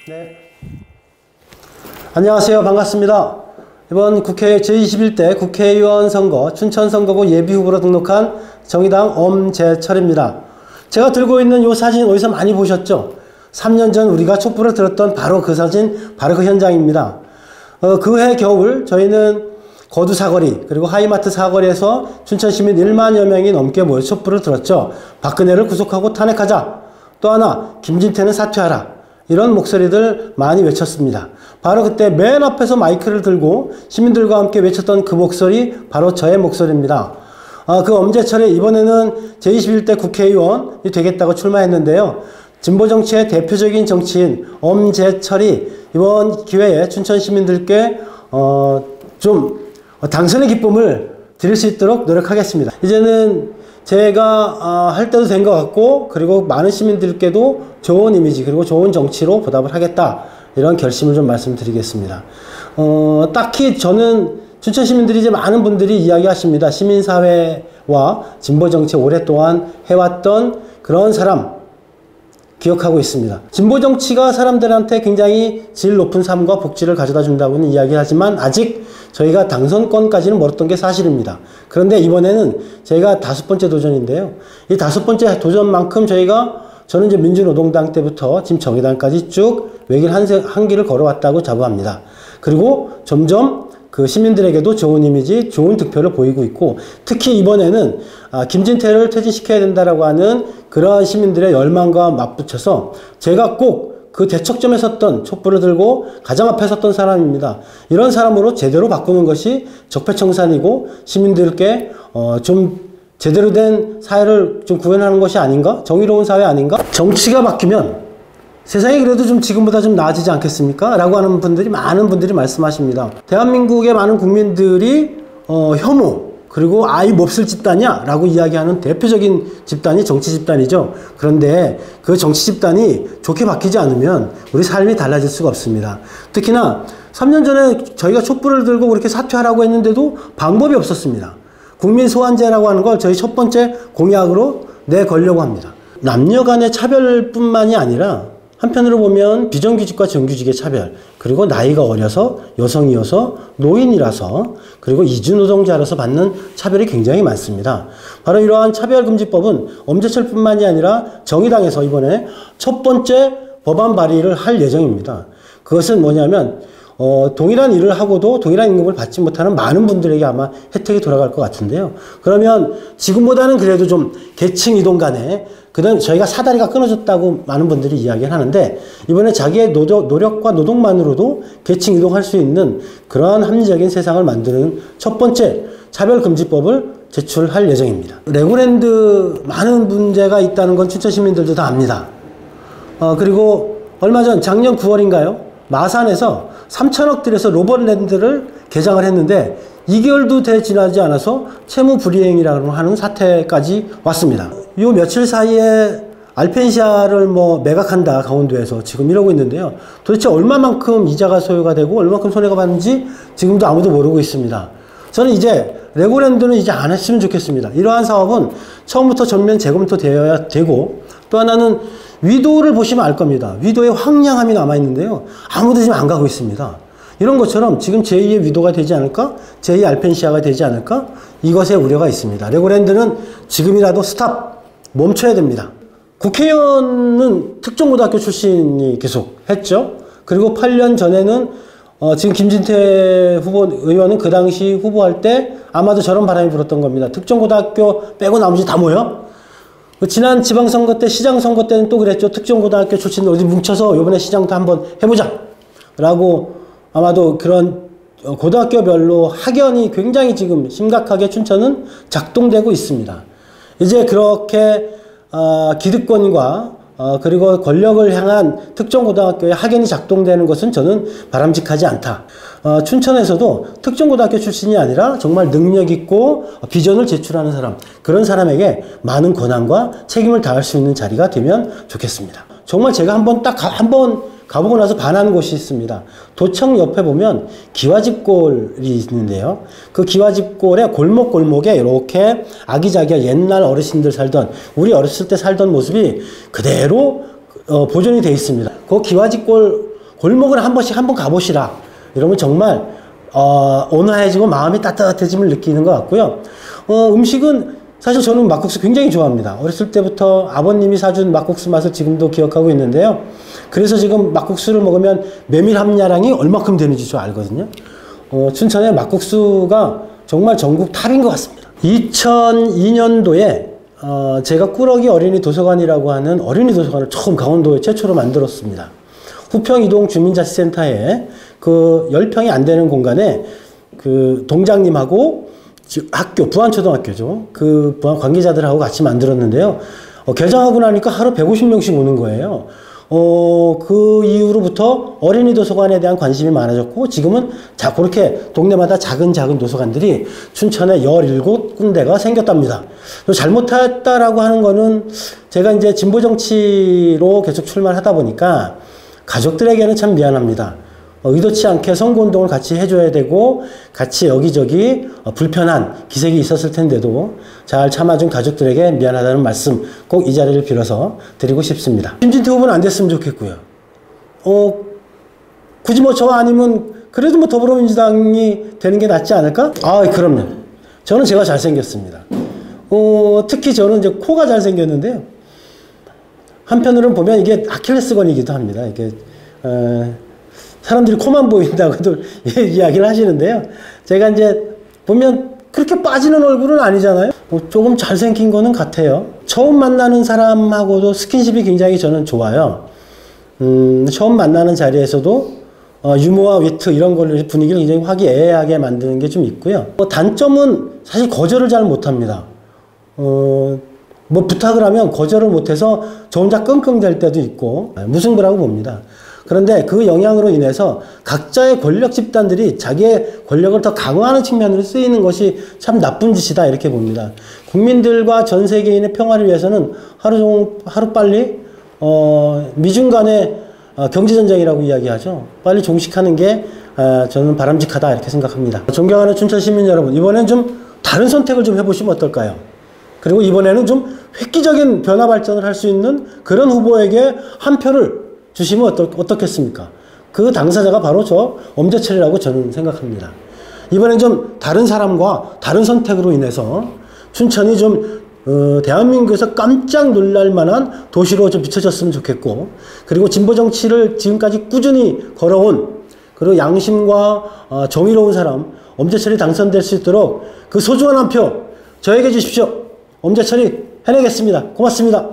네. 안녕하세요. 반갑습니다. 이번 국회 제21대 국회의원 선거 춘천선거구 예비후보로 등록한 정의당 엄재철입니다. 제가 들고 있는 이 사진 어디서 많이 보셨죠? 3년 전 우리가 촛불을 들었던 바로 그 사진, 바로 그 현장입니다. 그해 겨울 저희는 거두 사거리 그리고 하이마트 사거리에서 춘천시민 1만여 명이 넘게 모여 촛불을 들었죠. 박근혜를 구속하고 탄핵하자. 또 하나 김진태는 사퇴하라. 이런 목소리들 많이 외쳤습니다. 바로 그때 맨 앞에서 마이크를 들고 시민들과 함께 외쳤던 그 목소리 바로 저의 목소리입니다. 그 엄재철이 이번에는 제21대 국회의원이 되겠다고 출마했는데요. 진보정치의 대표적인 정치인 엄재철이 이번 기회에 춘천 시민들께 좀 당선의 기쁨을 드릴 수 있도록 노력하겠습니다. 이제는 제가 할 때도 된 것 같고 그리고 많은 시민들께도 좋은 이미지 그리고 좋은 정치로 보답을 하겠다 이런 결심을 좀 말씀드리겠습니다. 딱히 저는 춘천 시민들이 이제 많은 분들이 이야기하십니다. 시민사회와 진보정치 오랫동안 해왔던 그런 사람 기억하고 있습니다. 진보정치가 사람들한테 굉장히 질 높은 삶과 복지를 가져다 준다고는 이야기하지만 아직 저희가 당선권까지는 멀었던 게 사실입니다. 그런데 이번에는 저희가 5번째 도전인데요. 이 5번째 도전만큼 저는 이제 민주노동당 때부터 지금 정의당까지 쭉 외길 한 길을 걸어왔다고 자부합니다. 그리고 점점 그 시민들에게도 좋은 이미지, 좋은 득표를 보이고 있고 특히 이번에는 김진태를 퇴진시켜야 된다라고 하는 그러한 시민들의 열망과 맞붙여서 제가 꼭 그 대척점에 섰던 촛불을 들고 가장 앞에 섰던 사람입니다. 이런 사람으로 제대로 바꾸는 것이 적폐청산이고 시민들께 좀 제대로 된 사회를 좀 구현하는 것이 아닌가? 정의로운 사회 아닌가? 정치가 바뀌면 세상이 그래도 좀 지금보다 좀 나아지지 않겠습니까? 라고 하는 많은 분들이 말씀하십니다. 대한민국의 많은 국민들이 혐오 그리고 아이 몹쓸 집단이야 라고 이야기하는 대표적인 집단이 정치 집단이죠. 그런데 그 정치 집단이 좋게 바뀌지 않으면 우리 삶이 달라질 수가 없습니다. 특히나 3년 전에 저희가 촛불을 들고 그렇게 사퇴하라고 했는데도 방법이 없었습니다. 국민소환제라고 하는 걸 저희 첫 번째 공약으로 내걸려고 합니다. 남녀 간의 차별뿐만이 아니라 한편으로 보면 비정규직과 정규직의 차별, 그리고 나이가 어려서 여성이어서 노인이라서 그리고 이주노동자라서 받는 차별이 굉장히 많습니다. 바로 이러한 차별금지법은 엄재철뿐만이 아니라 정의당에서 이번에 첫 번째 법안 발의를 할 예정입니다. 그것은 뭐냐면 동일한 일을 하고도 동일한 임금을 받지 못하는 많은 분들에게 아마 혜택이 돌아갈 것 같은데요. 그러면 지금보다는 그래도 좀 계층 이동 간에 그다음 저희가 사다리가 끊어졌다고 많은 분들이 이야기를 하는데 이번에 자기의 노력과 노동만으로도 계층 이동할 수 있는 그러한 합리적인 세상을 만드는 첫 번째 차별금지법을 제출할 예정입니다. 레고랜드 많은 문제가 있다는 건 춘천 시민들도 다 압니다. 그리고 얼마 전 작년 9월인가요? 마산에서 3천억 들여서 로봇랜드를 개장을 했는데 2개월도 지나지 않아서 채무 불이행이라고 하는 사태까지 왔습니다. 요 며칠 사이에 알펜시아를 매각한다 강원도에서 지금 이러고 있는데요. 도대체 얼마만큼 이자가 소요가 되고 얼마만큼 손해가 받는지 지금도 아무도 모르고 있습니다. 저는 이제 레고랜드는 이제 안 했으면 좋겠습니다. 이러한 사업은 처음부터 전면 재검토되어야 되고 또 하나는 위도를 보시면 알 겁니다. 위도의 황량함이 남아있는데요. 아무도 지금 안 가고 있습니다. 이런 것처럼 지금 제2의 위도가 되지 않을까? 제2 알펜시아가 되지 않을까? 이것에 우려가 있습니다. 레고랜드는 지금이라도 스탑! 멈춰야 됩니다. 국회의원은 특정고등학교 출신이 계속 했죠. 그리고 8년 전에는 지금 김진태 의원은 그 당시 후보할 때 아마도 저런 바람이 불었던 겁니다. 특정고등학교 빼고 나머지 다 모여? 지난 지방선거 때 시장선거 때는 또 그랬죠. 특정고등학교 출신들 어디 뭉쳐서 이번에 시장도 한번 해보자 라고 아마도 그런 고등학교별로 학연이 굉장히 지금 심각하게 춘천은 작동되고 있습니다. 이제 그렇게 기득권과 그리고 권력을 향한 특정고등학교의 학연이 작동되는 것은 저는 바람직하지 않다. 춘천에서도 특정고등학교 출신이 아니라 정말 능력 있고 비전을 제출하는 사람, 그런 사람에게 많은 권한과 책임을 다할 수 있는 자리가 되면 좋겠습니다. 정말 제가 한번 가보고 나서 반한 곳이 있습니다. 도청 옆에 보면 기와집골이 있는데요. 그 기와집골의 골목골목에 이렇게 아기자기한 옛날 어르신들 살던, 우리 어렸을 때 살던 모습이 그대로 보존이 되어 있습니다. 그 기와집골 골목을 한 번씩 한번 가보시라. 이러면 정말 온화해지고 마음이 따뜻해짐을 느끼는 것 같고요. 음식은 사실 저는 막국수 굉장히 좋아합니다. 어렸을 때부터 아버님이 사준 막국수 맛을 지금도 기억하고 있는데요. 그래서 지금 막국수를 먹으면 메밀 함유량이 얼마큼 되는지 저 알거든요. 춘천의 막국수가 정말 전국 탑인 것 같습니다. 2002년도에 제가 꾸러기 어린이 도서관이라고 하는 어린이 도서관을 처음 강원도에 최초로 만들었습니다. 후평 이동 주민자치센터에 그 10평이 안 되는 공간에 그 동장님하고 학교, 부안초등학교죠. 그 부안 관계자들하고 같이 만들었는데요. 개장하고 나니까 하루 150명씩 오는 거예요. 그 이후로부터 어린이 도서관에 대한 관심이 많아졌고, 지금은 그렇게 동네마다 작은 도서관들이 춘천에 17군데가 생겼답니다. 잘못했다라고 하는 거는 제가 이제 진보 정치로 계속 출마하다 보니까 가족들에게는 참 미안합니다. 의도치 않게 선거운동을 같이 해줘야 되고 같이 여기저기 불편한 기색이 있었을 텐데도 잘 참아준 가족들에게 미안하다는 말씀 꼭 이 자리를 빌어서 드리고 싶습니다. 김진태 후보는 안 됐으면 좋겠고요. 굳이 뭐 저 아니면 그래도 뭐 더불어민주당이 되는 게 낫지 않을까? 그럼요. 저는 제가 잘생겼습니다. 특히 저는 이제 코가 잘생겼는데요. 한편으로는 보면 이게 아킬레스건이기도 합니다. 이게 사람들이 코만 보인다고도 이야기를 하시는데요. 제가 이제 보면 그렇게 빠지는 얼굴은 아니잖아요. 조금 잘생긴 거는 같아요. 처음 만나는 사람하고도 스킨십이 굉장히 저는 좋아요. 처음 만나는 자리에서도 유머와 위트 이런 걸로 분위기를 굉장히 화기애애하게 만드는 게 좀 있고요. 단점은 사실 거절을 잘 못합니다. 뭐 부탁을 하면 거절을 못해서 저 혼자 끙끙댈 때도 있고 무승부라고 봅니다. 그런데 그 영향으로 인해서 각자의 권력 집단들이 자기의 권력을 더 강화하는 측면으로 쓰이는 것이 참 나쁜 짓이다 이렇게 봅니다. 국민들과 전 세계인의 평화를 위해서는 하루빨리 미중 간의 경제전쟁이라고 이야기하죠. 빨리 종식하는 게 저는 바람직하다 이렇게 생각합니다. 존경하는 춘천 시민 여러분, 이번엔 좀 다른 선택을 좀 해보시면 어떨까요? 그리고 이번에는 좀 획기적인 변화 발전을 할 수 있는 그런 후보에게 한 표를 주시면 어떻겠습니까? 그 당사자가 바로 저 엄재철이라고 저는 생각합니다. 이번엔 좀 다른 사람과 다른 선택으로 인해서 춘천이 좀 대한민국에서 깜짝 놀랄 만한 도시로 좀 비춰졌으면 좋겠고, 그리고 진보 정치를 지금까지 꾸준히 걸어온 그리고 양심과 정의로운 사람 엄재철이 당선될 수 있도록 그 소중한 한 표 저에게 주십시오. 엄재철이 해내겠습니다. 고맙습니다.